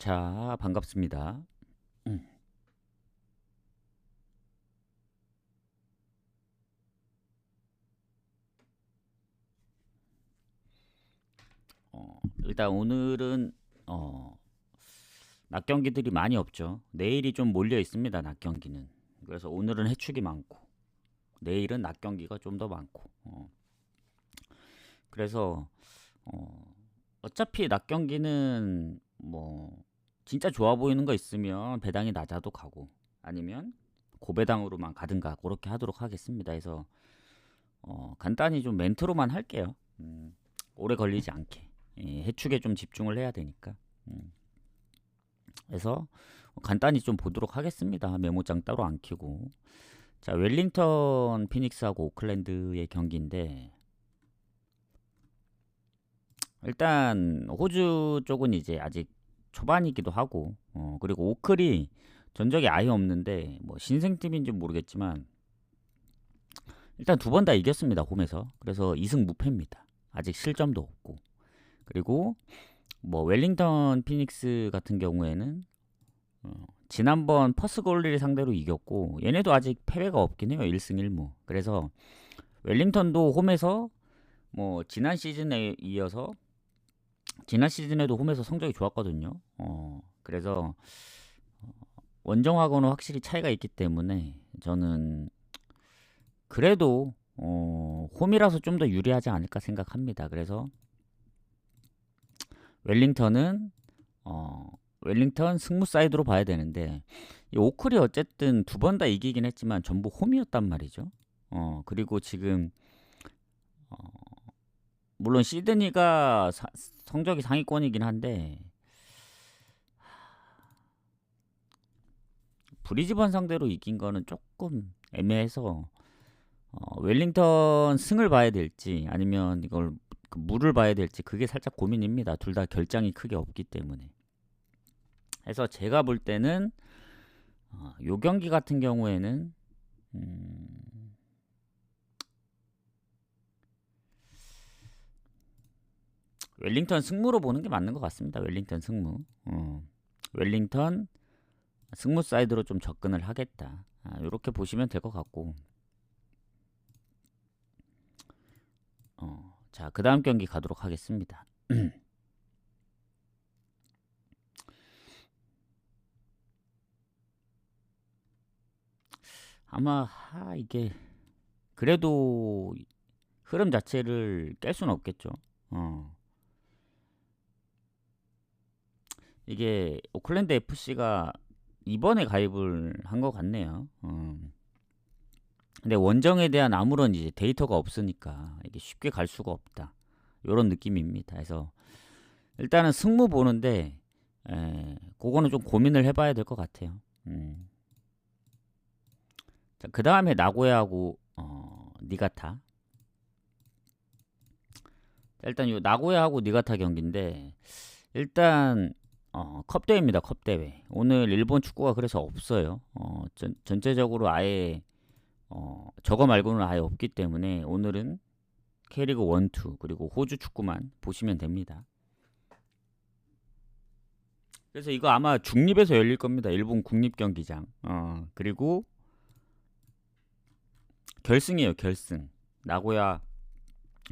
자, 반갑습니다. 음. 일단 오늘은 어, 낮 경기들이 많이 없죠. 내일이 좀 몰려 있습니다. 낮 경기는. 그래서 오늘은 해축이 많고 내일은 낮 경기가 좀 더 많고. 그래서 어차피 낮 경기는 뭐 진짜 좋아 보이는 거 있으면 배당이 낮아도 가고 아니면 고배당으로만 가든가 그렇게 하도록 하겠습니다. 그래서 간단히 좀 멘트로만 할게요. 오래 걸리지 않게. 해축에 좀 집중을 해야 되니까. 음, 그래서 간단히 좀 보도록 하겠습니다. 메모장 따로 안 켜고. 자, 웰링턴 피닉스하고 오클랜드의 경기인데 일단 호주 쪽은 이제 아직 초반이기도 하고 그리고 오클이 전적이 아예 없는데 뭐 신생팀인지 모르겠지만 일단 두 번 다 이겼습니다. 홈에서. 그래서 2승 무패입니다. 아직 실점도 없고. 그리고 뭐 웰링턴 피닉스 같은 경우에는 지난번 퍼스 골리를 상대로 이겼고 얘네도 아직 패배가 없긴 해요. 1승 1무. 그래서 웰링턴도 홈에서 뭐 지난 시즌에 이어서 지난 시즌에도 홈에서 성적이 좋았거든요. 그래서 원정하고는 확실히 차이가 있기 때문에 저는 그래도 홈이라서 좀 더 유리하지 않을까 생각합니다. 그래서 웰링턴은 웰링턴 승무 사이드로 봐야 되는데 이 오클이 어쨌든 두 번 다 이기긴 했지만 전부 홈이었단 말이죠. 그리고 지금 어, 물론 시드니가 성적이 상위권이긴 한데 브리즈번 상대로 이긴 거는 조금 애매해서 웰링턴 승을 봐야 될지 아니면 이걸 그 물을 봐야 될지 그게 살짝 고민입니다. 둘 다 결장이 크게 없기 때문에. 해서 제가 볼 때는 요 경기 같은 경우에는 음, 웰링턴 승무로 보는 게 맞는 것 같습니다. 웰링턴 승무. 웰링턴 승무 사이드로 좀 접근을 하겠다. 이렇게 보시면 될 것 같고. 자, 그 다음 경기 가도록 하겠습니다. 아마 이게 그래도 흐름 자체를 깰 수는 없겠죠. 이게 오클랜드 FC가 이번에 가입을 한 것 같네요. 근데 원정에 대한 아무런 이제 데이터가 없으니까 이게 쉽게 갈 수가 없다. 이런 느낌입니다. 그래서 일단은 승무 보는데 그거는 좀 고민을 해봐야 될 것 같아요. 자, 그 다음에 나고야하고 니가타. 일단 요 나고야하고 니가타 경기인데 일단 컵대회입니다. 컵대회. 오늘 일본 축구가 그래서 없어요. 전체적으로 아예 저거 말고는 아예 없기 때문에 오늘은 K리그 1, 2 그리고 호주 축구만 보시면 됩니다. 그래서 이거 아마 중립에서 열릴 겁니다. 일본 국립 경기장. 그리고 결승이에요. 결승. 나고야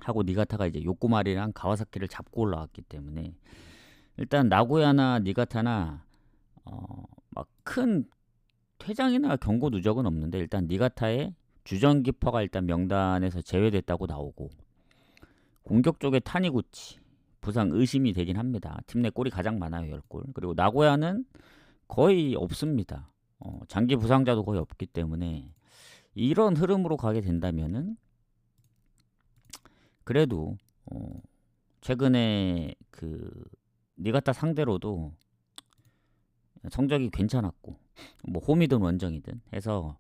하고 니가타가 이제 요코마리랑 가와사키를 잡고 올라왔기 때문에 일단 나고야나 니가타나 막 큰 퇴장이나 경고 누적은 없는데 일단 니가타의 주전 기퍼가 일단 명단에서 제외됐다고 나오고 공격 쪽에 타니구치 부상 의심이 되긴 합니다. 팀 내 골이 가장 많아요. 10골. 그리고 나고야는 거의 없습니다. 장기 부상자도 거의 없기 때문에 이런 흐름으로 가게 된다면은 그래도 최근에 그 니가타 상대로도 성적이 괜찮았고 뭐 홈이든 원정이든 해서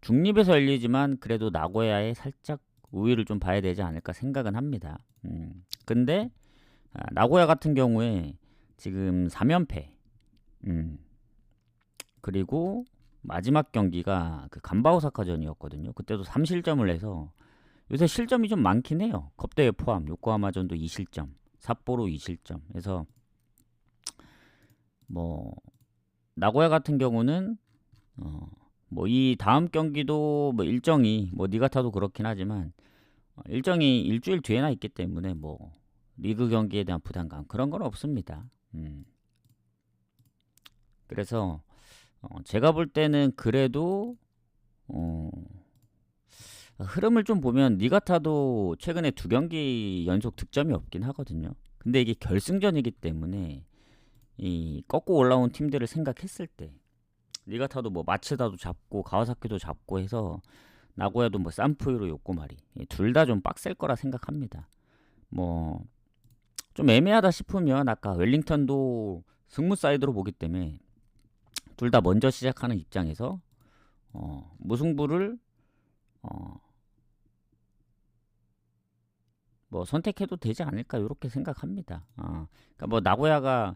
중립에서 열리지만 그래도 나고야에 살짝 우위를 좀 봐야 되지 않을까 생각은 합니다. 근데 나고야 같은 경우에 지금 3연패 그리고 마지막 경기가 그 간바오사카전이었거든요. 그때도 3실점을 해서 요새 실점이 좀 많긴 해요. 컵대회 포함 요코하마전도 2실점 삿포로 2실점 해서 뭐 나고야 같은 경우는 뭐 이 다음 경기도 뭐 일정이 뭐 니가타도 그렇긴 하지만 일정이 일주일 뒤에나 있기 때문에 뭐 리그 경기에 대한 부담감 그런 건 없습니다. 그래서 제가 볼 때는 그래도 어, 흐름을 좀 보면 니가타도 최근에 2경기 연속 득점이 없긴 하거든요. 근데 이게 결승전이기 때문에 이 꺾고 올라온 팀들을 생각했을 때 니가타도 뭐 마츠다도 잡고 가와사키도 잡고 해서 나고야도 뭐 산푸이로 요코마리 둘 다 좀 빡셀 거라 생각합니다. 뭐 좀 애매하다 싶으면 아까 웰링턴도 승무 사이드로 보기 때문에 둘 다 먼저 시작하는 입장에서 무승부를 뭐 선택해도 되지 않을까 이렇게 생각합니다. 그러니까 뭐 나고야가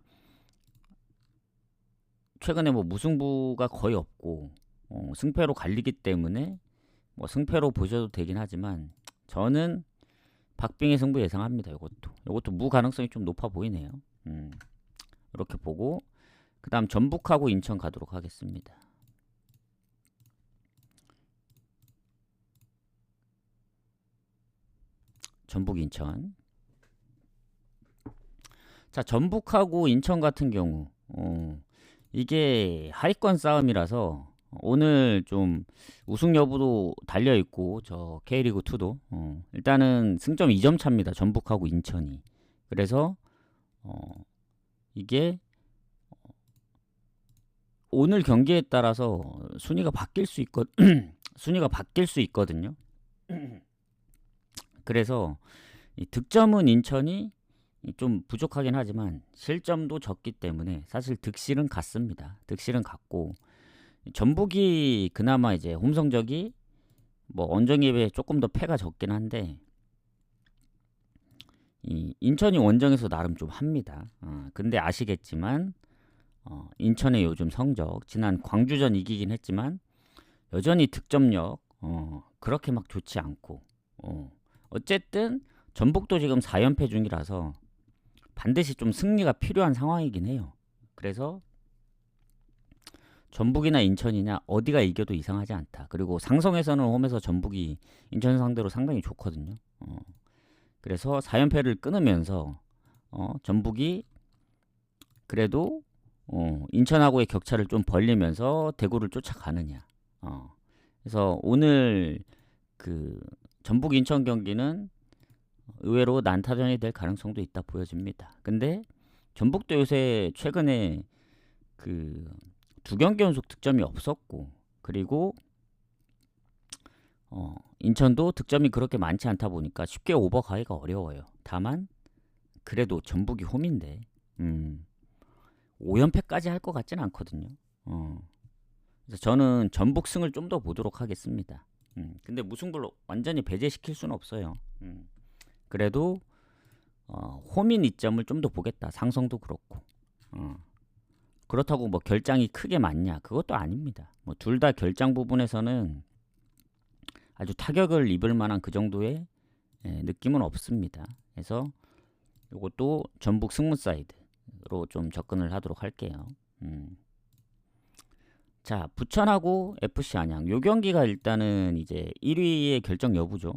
최근에 뭐 무승부가 거의 없고 승패로 갈리기 때문에 뭐 승패로 보셔도 되긴 하지만 저는 박빙의 승부 예상합니다. 이것도 무 가능성이 좀 높아 보이네요. 이렇게 보고 그다음 전북하고 인천 가도록 하겠습니다. 전북 인천. 자, 전북하고 인천 같은 경우 이게 하위권 싸움이라서 오늘 좀 우승 여부도 달려 있고 저 K리그 2도 일단은 승점 2점 차입니다. 전북하고 인천이. 그래서 이게 오늘 경기에 따라서 순위가 바뀔 수 순위가 바뀔 수 있거든요. 그래서 이 득점은 인천이 좀 부족하긴 하지만 실점도 적기 때문에 사실 득실은 같습니다. 득실은 같고 전북이 그나마 이제 홈 성적이 뭐 원정에 비해 조금 더 패가 적긴 한데 이 인천이 원정에서 나름 좀 합니다. 근데 아시겠지만 인천의 요즘 성적 지난 광주전 이기긴 했지만 여전히 득점력 그렇게 막 좋지 않고 어쨌든 전북도 지금 4연패 중이라서 반드시 좀 승리가 필요한 상황이긴 해요. 그래서 전북이나 인천이냐 어디가 이겨도 이상하지 않다. 그리고 상성에서는 홈에서 전북이 인천 상대로 상당히 좋거든요. 그래서 4연패를 끊으면서 전북이 그래도 인천하고의 격차를 좀 벌리면서 대구를 쫓아가느냐. 그래서 오늘 그 전북 인천 경기는 의외로 난타전이 될 가능성도 있다 보여집니다. 근데 전북도 요새 최근에 그 2경기 연속 득점이 없었고 그리고 인천도 득점이 그렇게 많지 않다 보니까 쉽게 오버가기가 어려워요. 다만 그래도 전북이 홈인데 5연패까지 할 것 같진 않거든요. 그래서 저는 전북 승을 좀 더 보도록 하겠습니다. 근데 무승부로 완전히 배제시킬 수는 없어요. 그래도 홈인 이점을 좀 더 보겠다. 상성도 그렇고. 그렇다고 뭐 결장이 크게 많냐? 그것도 아닙니다. 뭐 둘 다 결장 부분에서는 아주 타격을 입을 만한 그 정도의 느낌은 없습니다. 그래서 이것도 전북 승무 사이드로 좀 접근을 하도록 할게요. 자, 부천하고 FC 안양. 요 경기가 일단은 이제 1위의 결정 여부죠.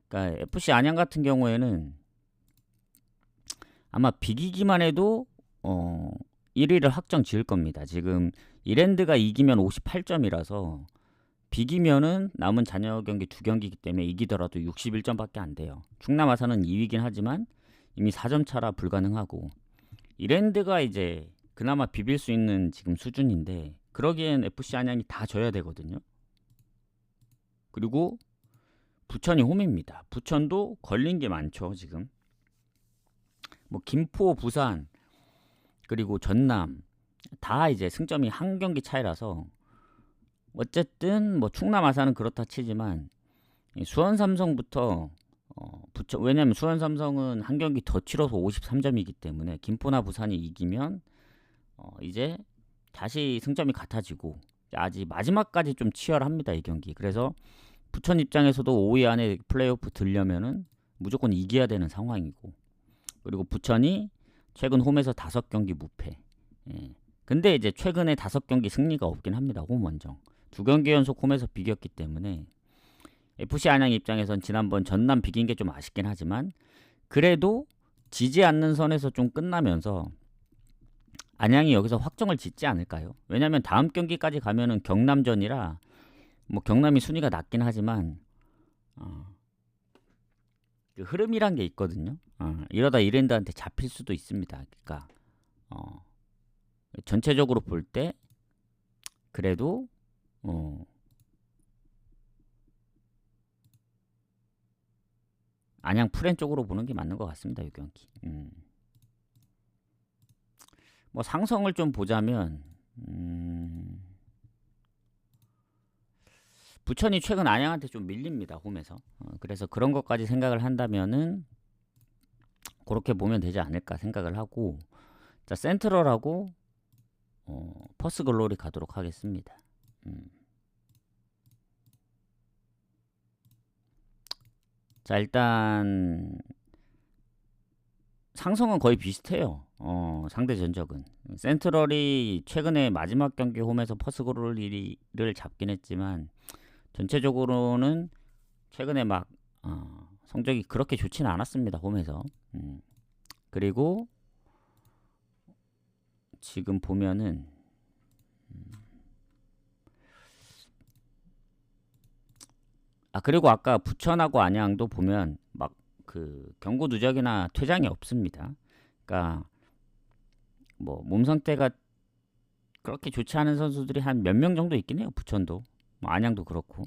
그러니까 FC 안양 같은 경우에는 아마 비기기만 해도 1위를 확정 지을 겁니다. 지금 이랜드가 이기면 58점이라서 비기면은 남은 잔여 경기 2경기이기 때문에 이기더라도 61점밖에 안 돼요. 충남 아산은 2위긴 하지만 이미 4점 차라 불가능하고 이랜드가 이제 그나마 비빌 수 있는 지금 수준인데 그러기엔 FC 안양이 다 져야 되거든요. 그리고 부천이 홈입니다. 부천도 걸린 게 많죠, 지금. 뭐 김포, 부산 그리고 전남 다 이제 승점이 한 경기 차이라서 어쨌든 뭐 충남 아산은 그렇다 치지만 수원 삼성부터 부천 왜냐면 수원 삼성은 한 경기 더 치러서 53점이기 때문에 김포나 부산이 이기면 이제 다시 승점이 같아지고 아직 마지막까지 좀 치열합니다, 이 경기. 그래서 부천 입장에서도 5위 안에 플레이오프 들려면은 무조건 이겨야 되는 상황이고 그리고 부천이 최근 홈에서 5경기 무패. 근데 이제 최근에 5경기 승리가 없긴 합니다. 홈 원정. 2경기 연속 홈에서 비겼기 때문에 FC 안양 입장에선 지난번 전남 비긴 게 좀 아쉽긴 하지만 그래도 지지 않는 선에서 좀 끝나면서 안양이 여기서 확정을 짓지 않을까요? 왜냐면 다음 경기까지 가면은 경남전이라 뭐 경남이 순위가 낮긴 하지만 그 흐름이란 게 있거든요. 이러다 이랜드한테 잡힐 수도 있습니다. 그러니까 전체적으로 볼 때 그래도 안양 프렌 쪽으로 보는 게 맞는 것 같습니다. 이 경기. 뭐 상성을 좀 보자면 부천이 최근 안양한테 좀 밀립니다. 홈에서. 그래서 그런 것까지 생각을 한다면은 그렇게 보면 되지 않을까 생각을 하고 자 센트럴하고 퍼스 글로리 가도록 하겠습니다. 자 일단 상성은 거의 비슷해요. 상대 전적은 센트럴이 최근에 마지막 경기 홈에서 퍼스 글로리를 잡긴 했지만 전체적으로는 최근에 막 성적이 그렇게 좋지는 않았습니다. 홈에서. 그리고 지금 보면은 그리고 아까 부천하고 안양도 보면 막 그 경고 누적이나 퇴장이 없습니다. 그러니까 뭐 몸 상태가 그렇게 좋지 않은 선수들이 한 몇 명 정도 있긴 해요. 부천도 뭐 안양도 그렇고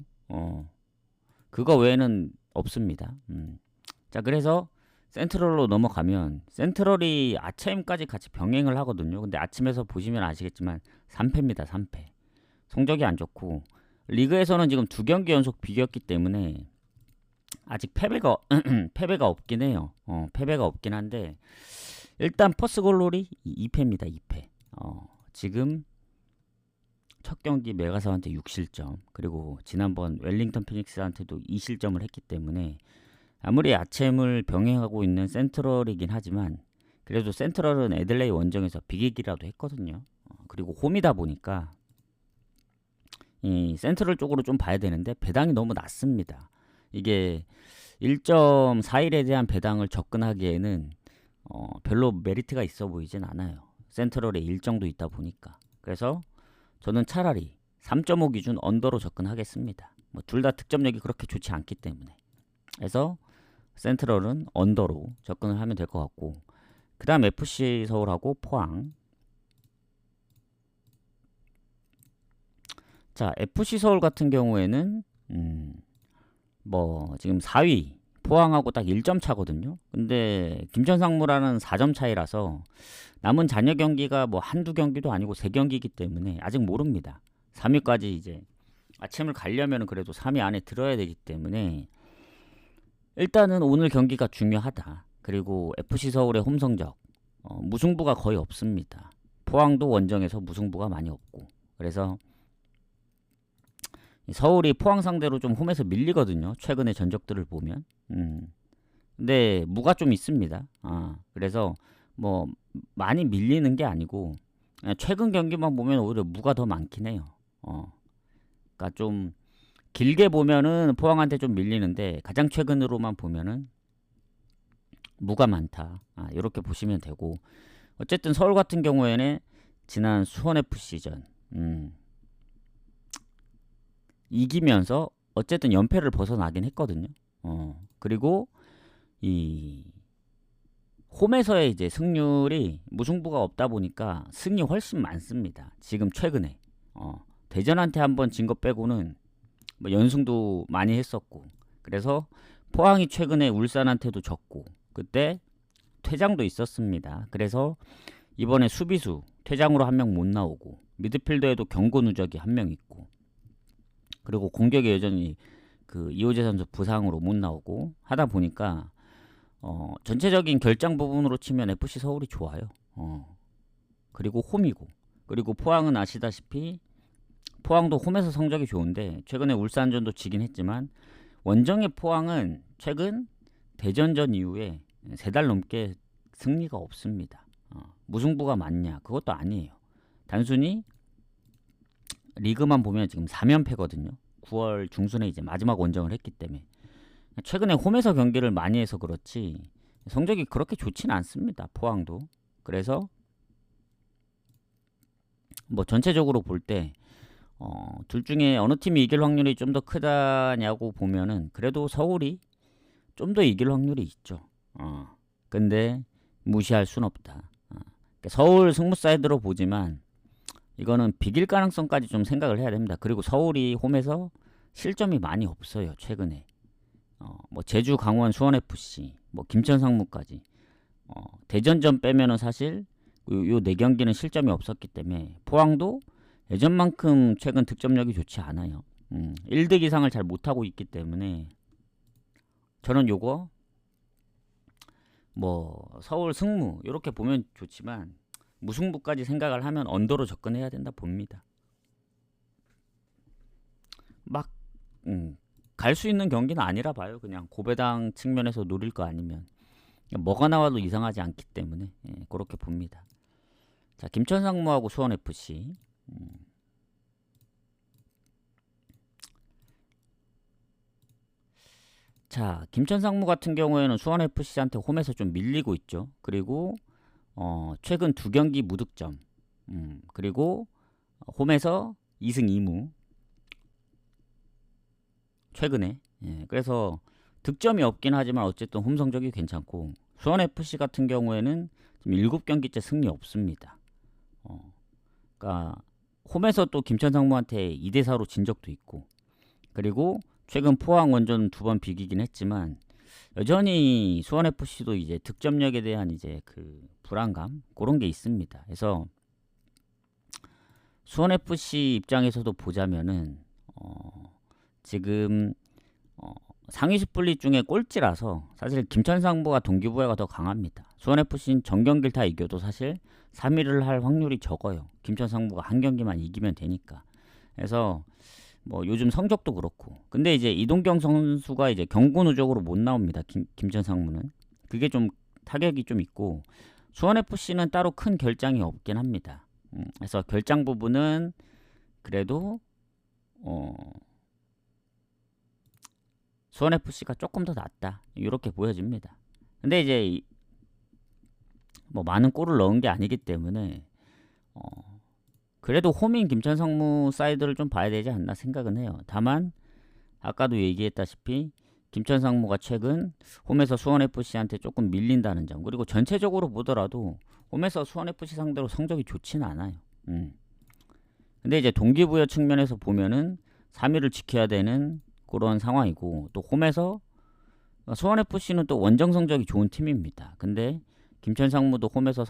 그거 외에는 없습니다. 자 그래서 센트럴로 넘어가면 센트럴이 아침까지 같이 병행을 하거든요. 근데 아침에서 보시면 아시겠지만 3패입니다. 3패. 성적이 안 좋고 리그에서는 지금 2경기 연속 비겼기 때문에 아직 패배가 패배가 없긴 해요. 패배가 없긴 한데 일단 퍼스 글로리 2패입니다. 2패. 지금 첫 경기 메가사한테 6실점 그리고 지난번 웰링턴 피닉스한테도 2실점을 했기 때문에 아무리 아챔을 병행하고 있는 센트럴이긴 하지만 그래도 센트럴은 애들레이 원정에서 비기기라도 했거든요. 그리고 홈이다 보니까 이 센트럴 쪽으로 좀 봐야 되는데 배당이 너무 낮습니다. 이게 1.41에 대한 배당을 접근하기에는 별로 메리트가 있어 보이진 않아요. 센트럴에 1정도 있다 보니까. 그래서 저는 차라리 3.5 기준 언더로 접근하겠습니다. 뭐 둘 다 득점력이 그렇게 좋지 않기 때문에. 그래서 센트럴은 언더로 접근을 하면 될 것 같고 그 다음 FC 서울하고 포항. 자 FC 서울 같은 경우에는 뭐 지금 4위 포항하고 딱 1점 차거든요. 근데 김천상무라는 4점 차이라서 남은 잔여 경기가 뭐 한두 경기도 아니고 3경기이기 때문에 아직 모릅니다. 3위까지 이제 아침을 가려면 그래도 3위 안에 들어야 되기 때문에 일단은 오늘 경기가 중요하다. 그리고 FC 서울의 홈 성적 무승부가 거의 없습니다. 포항도 원정에서 무승부가 많이 없고 그래서 서울이 포항 상대로 좀 홈에서 밀리거든요. 최근의 전적들을 보면. 근데 무가 좀 있습니다. 그래서 뭐 많이 밀리는 게 아니고 최근 경기만 보면 오히려 무가 더 많긴 해요. 그러니까 좀 길게 보면은 포항한테 좀 밀리는데 가장 최근으로만 보면은 무가 많다. 이렇게 보시면 되고 어쨌든 서울 같은 경우에는 지난 수원FC전 이기면서 어쨌든 연패를 벗어나긴 했거든요. 그리고 이 홈에서의 이제 승률이 무승부가 없다 보니까 승이 훨씬 많습니다. 지금 최근에 대전한테 한번 진 것 빼고는 뭐 연승도 많이 했었고 그래서 포항이 최근에 울산한테도 졌고 그때 퇴장도 있었습니다. 그래서 이번에 수비수 퇴장으로 한 명 못 나오고 미드필더에도 경고 누적이 한 명 있고 그리고 공격에 여전히 그 이호재 선수 부상으로 못 나오고 하다 보니까 전체적인 결장 부분으로 치면 FC 서울이 좋아요. 그리고 홈이고 그리고 포항은 아시다시피 포항도 홈에서 성적이 좋은데 최근에 울산전도 지긴 했지만 원정의 포항은 최근 대전전 이후에 3달 넘게 승리가 없습니다. 무승부가 많냐? 그것도 아니에요. 단순히 리그만 보면 지금 4연패거든요. 9월 중순에 이제 마지막 원정을 했기 때문에 최근에 홈에서 경기를 많이 해서 그렇지 성적이 그렇게 좋지는 않습니다. 포항도. 그래서 뭐 전체적으로 볼 때 둘 중에 어느 팀이 이길 확률이 좀 더 크다냐고 보면은 그래도 서울이 좀 더 이길 확률이 있죠. 근데 무시할 순 없다. 서울 승부 사이드로 보지만 이거는 비길 가능성까지 좀 생각을 해야 됩니다. 그리고 서울이 홈에서 실점이 많이 없어요. 최근에 뭐 제주, 강원, 수원 FC, 뭐 김천, 상무까지 대전전 빼면은 사실 요 네 경기는 실점이 없었기 때문에 포항도 예전만큼 최근 득점력이 좋지 않아요. 1득 이상을 잘 못하고 있기 때문에 저는 요거 뭐 서울 승무 이렇게 보면 좋지만 무승부까지 생각을 하면 언더로 접근해야 된다 봅니다. 막 갈 수 있는 경기는 아니라 봐요. 그냥 고배당 측면에서 노릴 거 아니면 뭐가 나와도 이상하지 않기 때문에 그렇게 봅니다. 자, 김천 상무하고 수원 FC. 자, 김천 상무 같은 경우에는 수원 FC한테 홈에서 좀 밀리고 있죠. 그리고 최근 두 경기 무득점. 그리고 홈에서 2승 2무. 최근에. 그래서 득점이 없긴 하지만 어쨌든 홈 성적이 괜찮고 수원 FC 같은 경우에는 지금 7경기째 승리 없습니다. 그러니까 홈에서 또 김천 상무한테 2대4로 진 적도 있고 그리고 최근 포항 원전 2번 비기긴 했지만 여전히 수원 FC도 이제 득점력에 대한 이제 그 불안감 그런 게 있습니다. 그래서 수원 FC 입장에서도 보자면은 지금 상위 스플릿 중에 꼴찌라서 사실 김천 상무가 동기부여가 더 강합니다. 수원 FC는 전 경기를 다 이겨도 사실 3위를 할 확률이 적어요. 김천 상무가 한 경기만 이기면 되니까. 그래서 뭐 요즘 성적도 그렇고. 근데 이제 이동경 선수가 이제 경고 누적으로 못 나옵니다. 김천 상무는. 그게 좀 타격이 좀 있고 수원 FC는 따로 큰 결장이 없긴 합니다. 그래서 결장 부분은 그래도 수원 FC가 조금 더 낫다. 이렇게 보여집니다. 근데 이제 뭐 많은 골을 넣은 게 아니기 때문에 그래도 홈인 김천 상무 사이드를 좀 봐야 되지 않나 생각은 해요. 다만 아까도 얘기했다시피 김천 상무가 최근 홈에서 수원 FC한테 조금 밀린다는 점 그리고 전체적으로 보더라도 홈에서 수원 FC 상대로 성적이 좋지는 않아요. 근데 이제 동기부여 측면에서 보면은 3위를 지켜야 되는 그런 상황이고 또 홈에서 수원 FC는 또 원정 성적이 좋은 팀입니다. 근데 김천 상무도 홈에서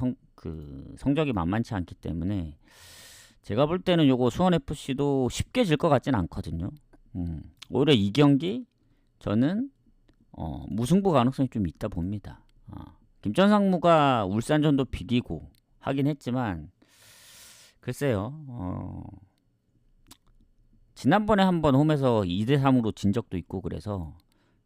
성적이 만만치 않기 때문에 제가 볼 때는 요거 수원 FC도 쉽게 질 것 같진 않거든요. 오히려 이 경기 저는 무승부 가능성이 좀 있다 봅니다. 김천 상무가 울산전도 비기고 하긴 했지만 글쎄요. 지난번에 한번 홈에서 2대3으로 진 적도 있고 그래서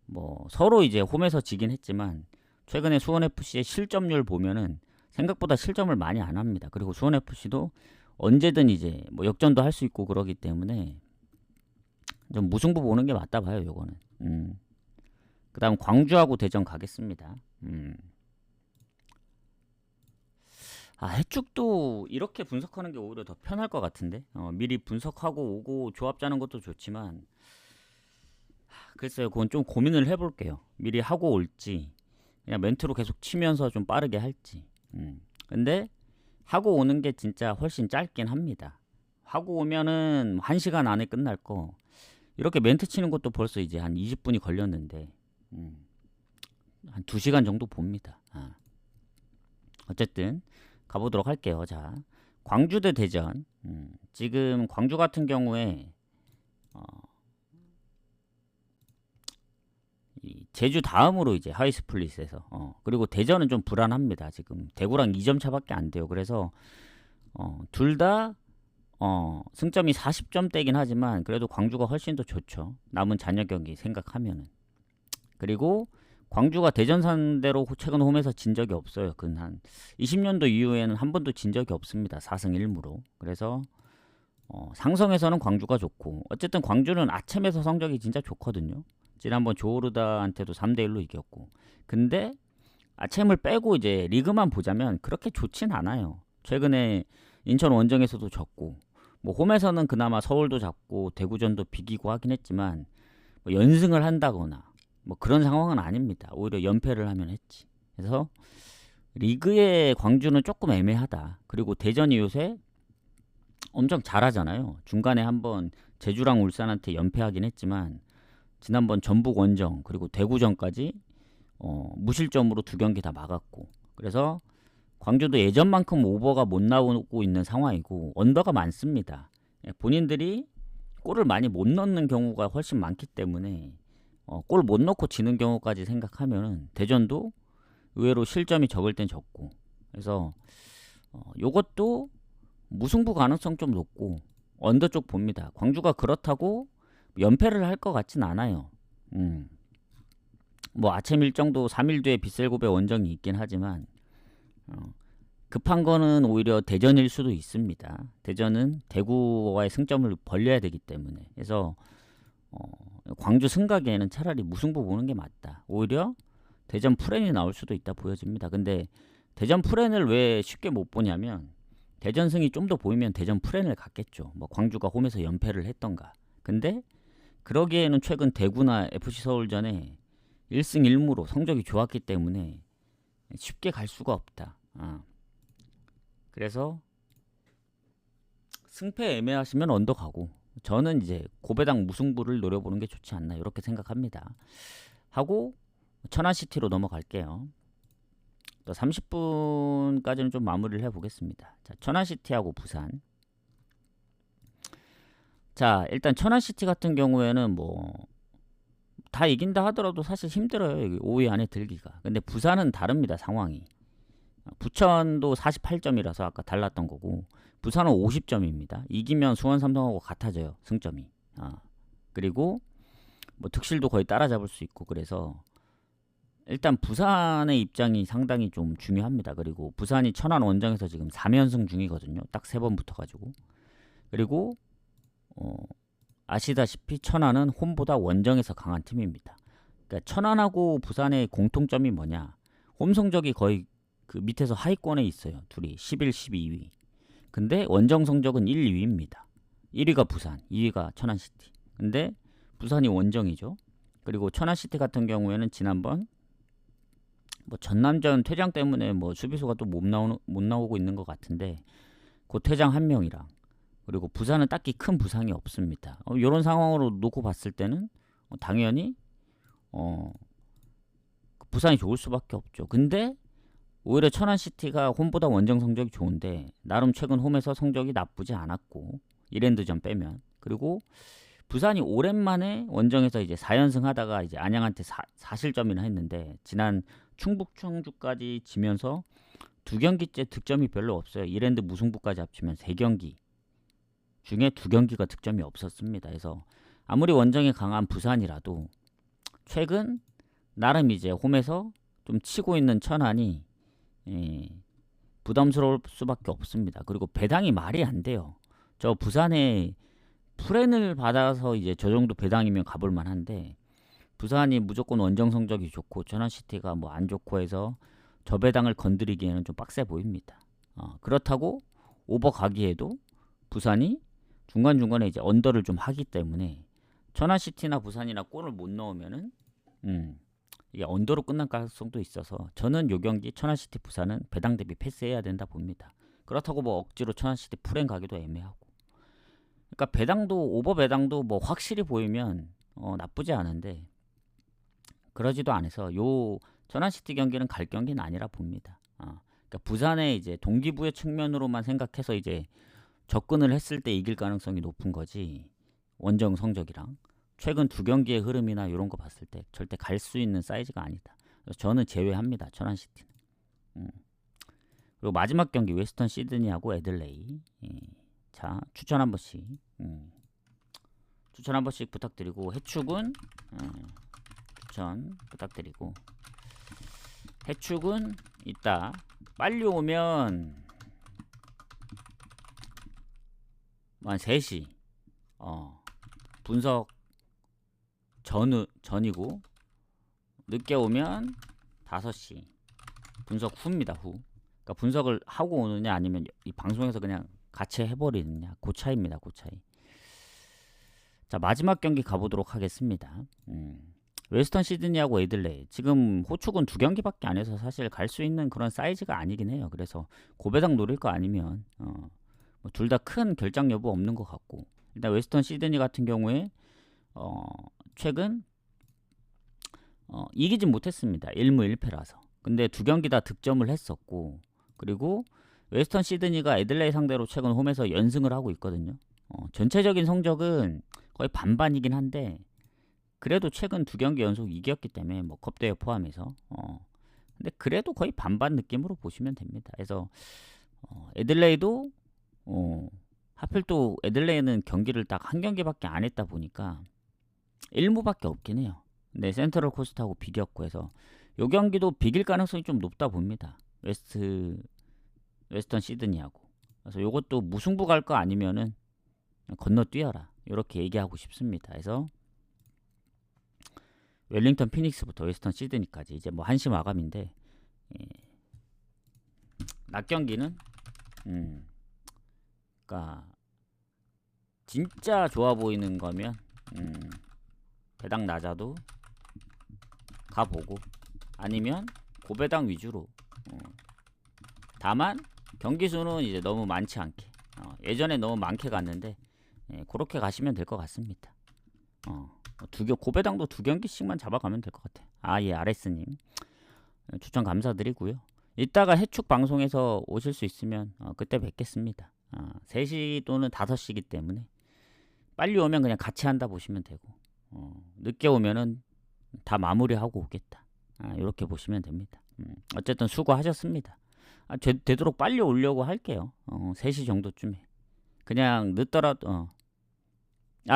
뭐 서로 이제 홈에서 지긴 했지만 최근에 수원 FC의 실점률 보면은 생각보다 실점을 많이 안 합니다. 그리고 수원 FC도 언제든 이제 뭐 역전도 할 수 있고 그러기 때문에 좀 무승부 보는 게 맞다 봐요, 요거는. 그다음 광주하고 대전 가겠습니다. 해축도 이렇게 분석하는 게 오히려 더 편할 것 같은데 미리 분석하고 오고 조합 짜는 것도 좋지만 글쎄요, 그건 좀 고민을 해볼게요. 미리 하고 올지 그냥 멘트로 계속 치면서 좀 빠르게 할지. 근데 하고 오는 게 진짜 훨씬 짧긴 합니다. 하고 오면은 1시간 안에 끝날 거 이렇게 멘트 치는 것도 벌써 이제 한 20분이 걸렸는데 한 2시간 정도 봅니다. 어쨌든 가보도록 할게요. 자, 광주 대 대전. 지금 광주 같은 경우에 제주 다음으로 이제 하이 스플릿에서 그리고 대전은 좀 불안합니다. 지금 대구랑 2점 차밖에 안 돼요. 그래서 둘 다 승점이 40점대긴 하지만 그래도 광주가 훨씬 더 좋죠. 남은 잔여 경기 생각하면은. 그리고 광주가 대전 상대로 최근 홈에서 진 적이 없어요. 한 20년도 이후에는 한 번도 진 적이 없습니다. 4승 1무로. 그래서 상성에서는 광주가 좋고, 어쨌든 광주는 아챔에서 성적이 진짜 좋거든요. 지난번 조르다한테도 3대1로 이겼고. 근데 아챔을 빼고 이제 리그만 보자면 그렇게 좋진 않아요. 최근에 인천 원정에서도 졌고, 뭐 홈에서는 그나마 서울도 잡고 대구전도 비기고 하긴 했지만 뭐 연승을 한다거나 뭐 그런 상황은 아닙니다. 오히려 연패를 하면 했지. 그래서 리그의 광주는 조금 애매하다. 그리고 대전이 요새 엄청 잘하잖아요. 중간에 한번 제주랑 울산한테 연패하긴 했지만 지난번 전북 원정 그리고 대구전까지 무실점으로 2경기 다 막았고, 그래서 광주도 예전만큼 오버가 못 나오고 있는 상황이고 언더가 많습니다. 본인들이 골을 많이 못 넣는 경우가 훨씬 많기 때문에 골 못 넣고 지는 경우까지 생각하면 대전도 의외로 실점이 적을 땐 적고, 그래서 요것도 무승부 가능성 좀 높고 언더 쪽 봅니다. 광주가 그렇다고 연패를 할 것 같진 않아요. 뭐 아침 일정도 3일 뒤에 빗셀고베 원정이 있긴 하지만 급한 거는 오히려 대전일 수도 있습니다. 대전은 대구와의 승점을 벌려야 되기 때문에. 그래서 광주 승가기에는 차라리 무승부 보는 게 맞다. 오히려 대전 프렌이 나올 수도 있다 보여집니다. 근데 대전 프렌을 왜 쉽게 못 보냐면 대전 승이 좀 더 보이면 대전 프렌을 갔겠죠. 뭐 광주가 홈에서 연패를 했던가. 근데 그러기에는 최근 대구나 FC 서울전에 1승 1무로 성적이 좋았기 때문에 쉽게 갈 수가 없다. 그래서 승패 애매하시면 언더 가고, 저는 이제 고배당 무승부를 노려보는 게 좋지 않나 이렇게 생각합니다. 하고 천안시티로 넘어갈게요. 또 30분까지는 좀 마무리를 해보겠습니다. 자, 천안시티하고 부산. 자, 일단 천안시티 같은 경우에는 뭐 다 이긴다 하더라도 사실 힘들어요. 여기 5위 안에 들기가. 근데 부산은 다릅니다. 상황이. 부천도 48점이라서 아까 달랐던 거고, 부산은 50점입니다. 이기면 수원 삼성하고 같아져요. 승점이. 그리고 뭐 득실도 거의 따라잡을 수 있고, 그래서 일단 부산의 입장이 상당히 좀 중요합니다. 그리고 부산이 천안 원정에서 지금 3연승 중이거든요. 딱 3번 붙어가지고. 그리고 아시다시피 천안은 홈보다 원정에서 강한 팀입니다. 그러니까 천안하고 부산의 공통점이 뭐냐? 홈 성적이 거의 그 밑에서 하위권에 있어요. 둘이 11, 12위. 근데 원정 성적은 1, 2위입니다. 1위가 부산, 2위가 천안시티. 근데 부산이 원정이죠. 그리고 천안시티 같은 경우에는 지난번 뭐 전남전 퇴장 때문에 뭐 수비수가 또 못 나오고 있는 것 같은데, 그 퇴장 한 명이랑, 그리고 부산은 딱히 큰 부상이 없습니다. 이런 상황으로 놓고 봤을 때는 당연히 부산이 좋을 수밖에 없죠. 근데 오히려 천안시티가 홈보다 원정 성적이 좋은데 나름 최근 홈에서 성적이 나쁘지 않았고, 이랜드전 빼면. 그리고 부산이 오랜만에 원정에서 이제 4연승 하다가 이제 안양한테 4실점이나 했는데, 지난 충북 청주까지 지면서 2경기째 득점이 별로 없어요. 이랜드 무승부까지 합치면 3경기 중에 2경기가 득점이 없었습니다. 그래서 아무리 원정에 강한 부산이라도 최근 나름 이제 홈에서 좀 치고 있는 천안이 부담스러울 수밖에 없습니다. 그리고 배당이 말이 안 돼요. 저 부산에 프렌을 받아서 이제 저 정도 배당이면 가볼 만한데, 부산이 무조건 원정 성적이 좋고 천안시티가 뭐 안 좋고 해서 저 배당을 건드리기에는 좀 빡세 보입니다. 그렇다고 오버 가기에도 부산이 중간중간에 이제 언더를 좀 하기 때문에 천안시티나 부산이나 골을 못 넣으면은 이게 언더로 끝날 가능성도 있어서 저는 요 경기 천안시티 부산은 배당 대비 패스해야 된다 봅니다. 그렇다고 뭐 억지로 천안시티 프렌 가기도 애매하고. 그러니까 배당도 오버 배당도 뭐 확실히 보이면 나쁘지 않은데, 그러지도 않아서 요 천안시티 경기는 갈 경기는 아니라 봅니다. 그러니까 부산의 이제 동기부여 측면으로만 생각해서 이제 접근을 했을 때 이길 가능성이 높은 거지, 원정 성적이랑 최근 2경기의 흐름이나 이런 거 봤을 때 절대 갈 수 있는 사이즈가 아니다. 그래서 저는 제외합니다. 천안시티는. 그리고 마지막 경기 웨스턴 시드니하고 애들레이. 자, 추천 한 번씩 부탁드리고, 해축은 추천 부탁드리고, 해축은 이따 빨리 오면 한 3시 분석 전이고, 늦게 오면 5시 분석 후입니다. 후. 그러니까 분석을 하고 오느냐 아니면 이 방송에서 그냥 같이 해버리느냐, 그 차이입니다. 그 차이. 자, 마지막 경기 가보도록 하겠습니다. 웨스턴 시드니하고 애들레이. 지금 호축은 2경기밖에 안 해서 사실 갈 수 있는 그런 사이즈가 아니긴 해요. 그래서 고배당 노릴 거 아니면 둘 다 큰 결장 여부 없는 것 같고, 일단 웨스턴 시드니 같은 경우에 최근 이기진 못했습니다. 1무 1패라서. 근데 2경기 다 득점을 했었고, 그리고 웨스턴 시드니가 애들레이 상대로 최근 홈에서 연승을 하고 있거든요. 전체적인 성적은 거의 반반이긴 한데, 그래도 최근 2경기 연속 이겼기 때문에 뭐 컵대회 포함해서 근데 그래도 거의 반반 느낌으로 보시면 됩니다. 그래서 애들레이도 하필 또 애들레이는 경기를 딱 한 경기밖에 안 했다 보니까 1무밖에 없긴 해요. 근데 센트럴 코스트하고 비겼고 해서 요 경기도 비길 가능성이 좀 높다 봅니다. 웨스턴 시드니하고. 그래서 요것도 무승부 갈 거 아니면은 건너뛰어라, 이렇게 얘기하고 싶습니다. 그래서 웰링턴 피닉스부터 웨스턴 시드니까지 이제 뭐 1시 마감인데, 낮 경기는 그러니까 진짜 좋아 보이는 거면 배당 낮아도 가보고, 아니면 고배당 위주로. 다만 경기 수는 이제 너무 많지 않게, 예전에 너무 많게 갔는데 그렇게 가시면 될 것 같습니다. 고배당도 2경기씩만 잡아가면 될 것 같아요. 예, 아레스님 추천 감사드리고요. 이따가 해축 방송에서 오실 수 있으면 그때 뵙겠습니다. 3시 또는 5시기 때문에 빨리 오면 그냥 같이 한다 보시면 되고, 늦게 오면은 다 마무리하고 오겠다, 이렇게 보시면 됩니다. 어쨌든 수고하셨습니다. 되도록 빨리 오려고 할게요. 3시 정도쯤에. 그냥 늦더라도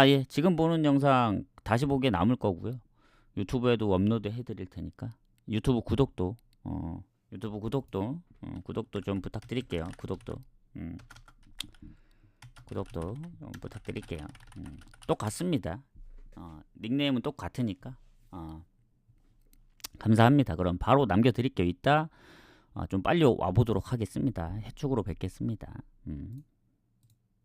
예, 지금 보는 영상 다시 보기에 남을 거고요. 유튜브에도 업로드 해드릴 테니까 유튜브 구독도 구독도 좀 부탁드릴게요. 구독도 부탁드릴게요. 똑같습니다. 닉네임은 똑같으니까 감사합니다. 그럼 바로 남겨드릴게요. 이따 좀 빨리 와보도록 하겠습니다. 해축으로 뵙겠습니다.